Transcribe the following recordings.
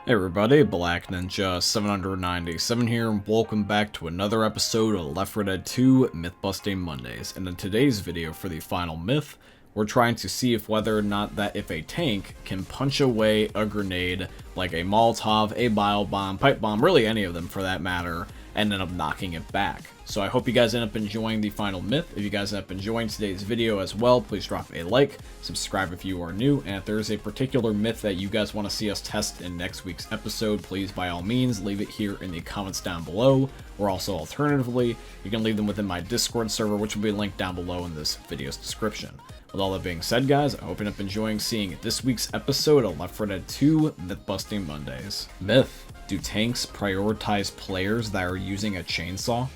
Hey everybody, Black Ninja 797 here, and welcome back to another episode of Left 4 Dead 2 Myth-Busting Mondays. And in today's video for the final myth, we're trying to see if whether or not that if a tank can punch away a grenade like a Molotov, a bile bomb, pipe bomb, really any of them for that matter, and end up knocking it back. So I hope you guys end up enjoying the final myth. If you guys end up enjoying today's video as well, please drop a like, subscribe if you are new, and if there is a particular myth that you guys want to see us test in next week's episode, please by all means leave it here in the comments down below, or also alternatively, you can leave them within my Discord server, which will be linked down below in this video's description. With all that being said, guys, I hope you end up enjoying seeing this week's episode of Left 4 Dead 2 Myth-Busting Mondays. Myth: do tanks prioritize players that are using a chainsaw?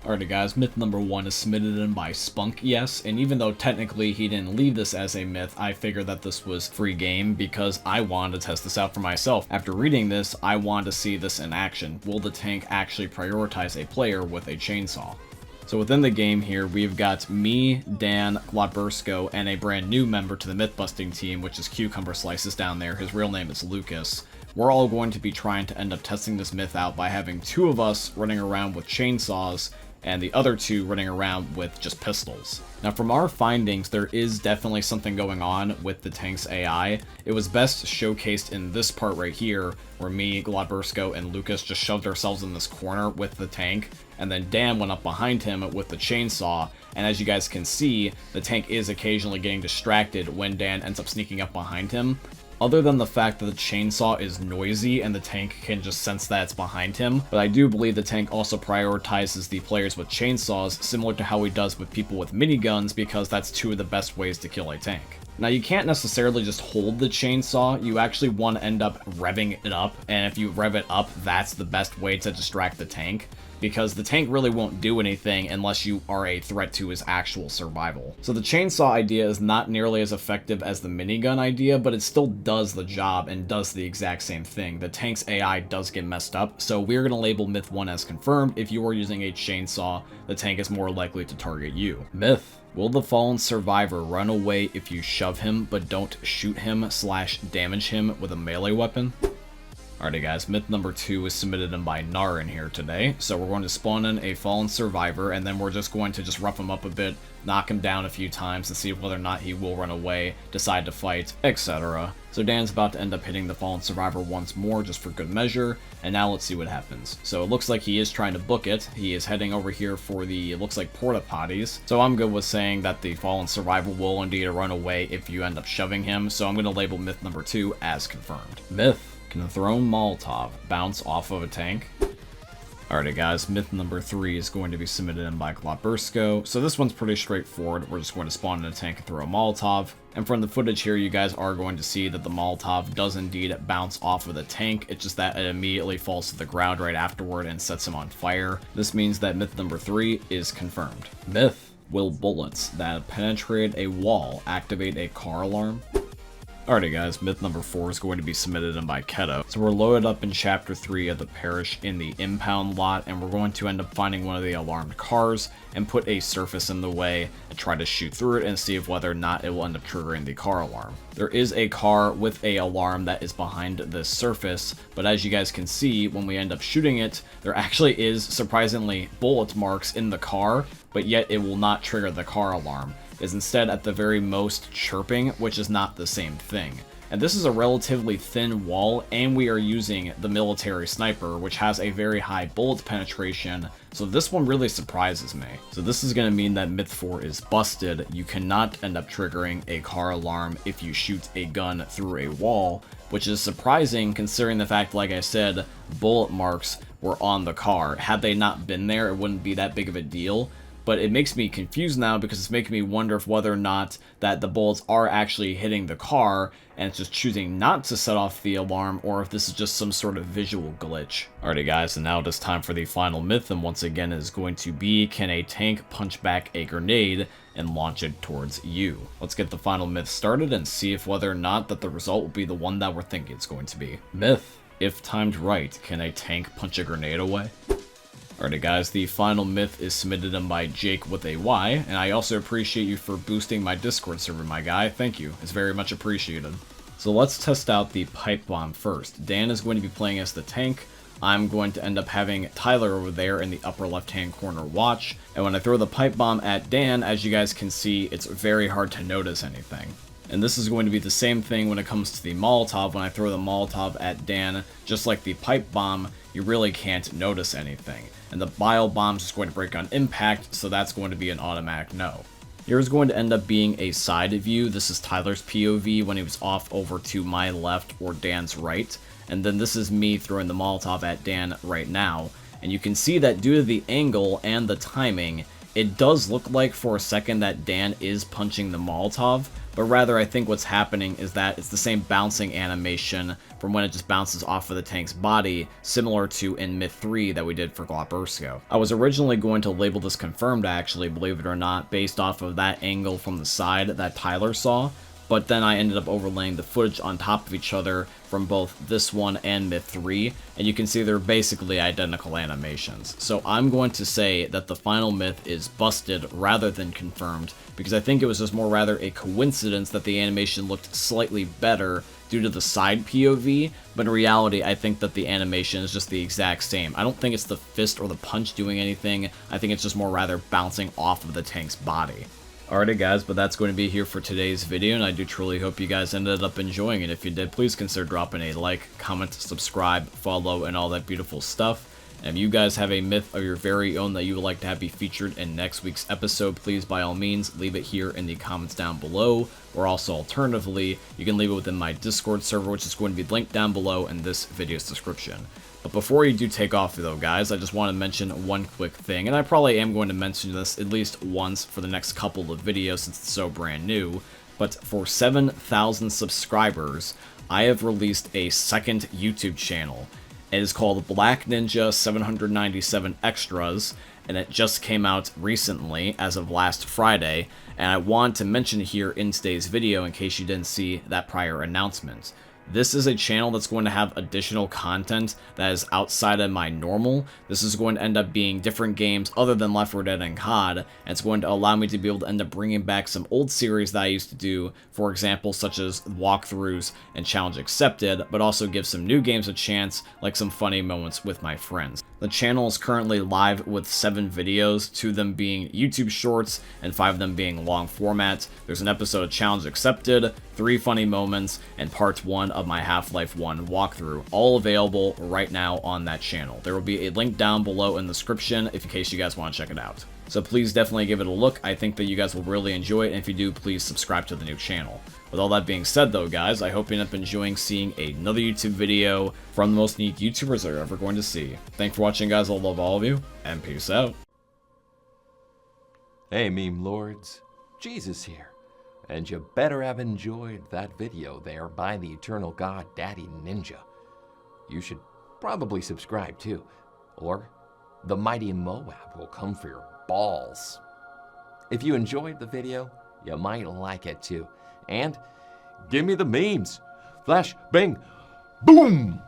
Alrighty guys, myth number 1 is submitted in by Spunk Yes, and even though technically he didn't leave this as a myth, I figured that this was free game because I wanted to test this out for myself. After reading this, I wanted to see this in action. Will the tank actually prioritize a player with a chainsaw? So within the game here, we've got me, Dan, Glabursko, and a brand new member to the myth-busting team, which is Cucumber Slices down there. His real name is Lucas. We're all going to be trying to end up testing this myth out by having 2 of us running around with chainsaws and the other 2 running around with just pistols. Now from our findings, there is definitely something going on with the tank's AI. It was best showcased in this part right here, where me, Glabursko, and Lucas just shoved ourselves in this corner with the tank, and then Dan went up behind him with the chainsaw, and as you guys can see, the tank is occasionally getting distracted when Dan ends up sneaking up behind him. Other than the fact that the chainsaw is noisy and the tank can just sense that it's behind him, but I do believe the tank also prioritizes the players with chainsaws, similar to how he does with people with miniguns, because that's 2 of the best ways to kill a tank. Now you can't necessarily just hold the chainsaw, you actually want to end up revving it up, and if you rev it up, that's the best way to distract the tank, because the tank really won't do anything unless you are a threat to his actual survival. So the chainsaw idea is not nearly as effective as the minigun idea, but it still does the job and does the exact same thing. The tank's AI does get messed up, so we're going to label myth 1 as confirmed. If you are using a chainsaw, the tank is more likely to target you. Myth: will the fallen survivor run away if you shove him but don't shoot him / damage him with a melee weapon? Alrighty guys, myth number 2 is submitted in by Nar in here today. So we're going to spawn in a fallen survivor, and then we're just going to rough him up a bit, knock him down a few times, and see whether or not he will run away, decide to fight, etc. So Dan's about to end up hitting the fallen survivor once more just for good measure, and now let's see what happens. So it looks like he is trying to book it. He is heading over here for the, it looks like, porta potties. So I'm good with saying that the fallen survivor will indeed run away if you end up shoving him, so I'm going to label myth number 2 as confirmed. Myth: can a thrown Molotov bounce off of a tank? Alrighty guys, myth number 3 is going to be submitted in by Glabursko. So this one's pretty straightforward. We're just going to spawn in a tank and throw a Molotov. And from the footage here, you guys are going to see that the Molotov does indeed bounce off of the tank. It's just that it immediately falls to the ground right afterward and sets him on fire. This means that myth number 3 is confirmed. Myth: will bullets that penetrate a wall activate a car alarm? Alrighty guys, myth number 4 is going to be submitted in by Keto. So we're loaded up in chapter 3 of the parish in the impound lot, and we're going to end up finding one of the alarmed cars and put a surface in the way and try to shoot through it and see if whether or not it will end up triggering the car alarm. There is a car with a alarm that is behind this surface, but as you guys can see, when we end up shooting it, there actually is surprisingly bullet marks in the car, but yet it will not trigger the car alarm. Is instead at the very most chirping, which is not the same thing. And this is a relatively thin wall, and we are using the military sniper, which has a very high bullet penetration, so this one really surprises me. So this is going to mean that myth 4 is busted. You cannot end up triggering a car alarm if you shoot a gun through a wall, which is surprising considering the fact, like I said, bullet marks were on the car. Had they not been there, it wouldn't be that big of a deal. But it makes me confused now because it's making me wonder if whether or not that the bullets are actually hitting the car and it's just choosing not to set off the alarm, or if this is just some sort of visual glitch. Alrighty guys, and now it is time for the final myth, and once again it is going to be, can a tank punch back a grenade and launch it towards you? Let's get the final myth started and see if whether or not that the result will be the one that we're thinking it's going to be. Myth: if timed right, can a tank punch a grenade away? Alrighty guys, the final myth is submitted in by Jake with a Y, and I also appreciate you for boosting my Discord server, my guy. Thank you. It's very much appreciated. So let's test out the pipe bomb first. Dan is going to be playing as the tank. I'm going to end up having Tyler over there in the upper left-hand corner watch. And when I throw the pipe bomb at Dan, as you guys can see, it's very hard to notice anything. And this is going to be the same thing when it comes to the Molotov. When I throw the Molotov at Dan, just like the pipe bomb, you really can't notice anything. And the bile bomb is just going to break on impact, so that's going to be an automatic no. Here's going to end up being a side view. This is Tyler's POV when he was off over to my left or Dan's right. And then this is me throwing the Molotov at Dan right now. And you can see that due to the angle and the timing, it does look like for a second that Dan is punching the Molotov, but rather I think what's happening is that it's the same bouncing animation from when it just bounces off of the tank's body, similar to in Myth 3 that we did for Globbersko. I was originally going to label this confirmed actually, believe it or not, based off of that angle from the side that Tyler saw, but then I ended up overlaying the footage on top of each other from both this one and Myth 3, and you can see they're basically identical animations. So I'm going to say that the final myth is busted rather than confirmed, because I think it was just more rather a coincidence that the animation looked slightly better due to the side POV, but in reality I think that the animation is just the exact same. I don't think it's the fist or the punch doing anything, I think it's just more rather bouncing off of the tank's body. Alrighty guys, but that's going to be here for today's video, and I do truly hope you guys ended up enjoying it. If you did, please consider dropping a like, comment, subscribe, follow, and all that beautiful stuff. And if you guys have a myth of your very own that you would like to have be featured in next week's episode, please by all means leave it here in the comments down below, or also alternatively, you can leave it within my Discord server, which is going to be linked down below in this video's description. But before you do take off though, guys, I just want to mention one quick thing, and I probably am going to mention this at least once for the next couple of videos since it's so brand new, but for 7,000 subscribers, I have released a second YouTube channel. It is called Black Ninja 797 Extras, and it just came out recently as of last Friday, and I want to mention it here in today's video in case you didn't see that prior announcement. This is a channel that's going to have additional content that is outside of my normal. This is going to end up being different games other than Left 4 Dead and COD, and it's going to allow me to be able to end up bringing back some old series that I used to do, for example, such as walkthroughs and Challenge Accepted, but also give some new games a chance, like some funny moments with my friends. The channel is currently live with 7 videos, 2 of them being YouTube shorts, and 5 of them being long format. There's an episode of Challenge Accepted, 3 funny moments, and part 1 of my Half-Life 1 walkthrough, all available right now on that channel. There will be a link down below in the description in case you guys want to check it out. So please definitely give it a look. I think that you guys will really enjoy it, and if you do, please subscribe to the new channel. With all that being said though, guys, I hope you end up enjoying seeing another YouTube video from the most unique YouTubers you're ever going to see. Thanks for watching, guys. I love all of you, and peace out. Hey meme lords, Jesus here, and you better have enjoyed that video there by the eternal god Daddy Ninja. You should probably subscribe too, or the mighty Moab will come for your balls. If you enjoyed the video, you might like it too. And give me the memes. Flash, bang, boom!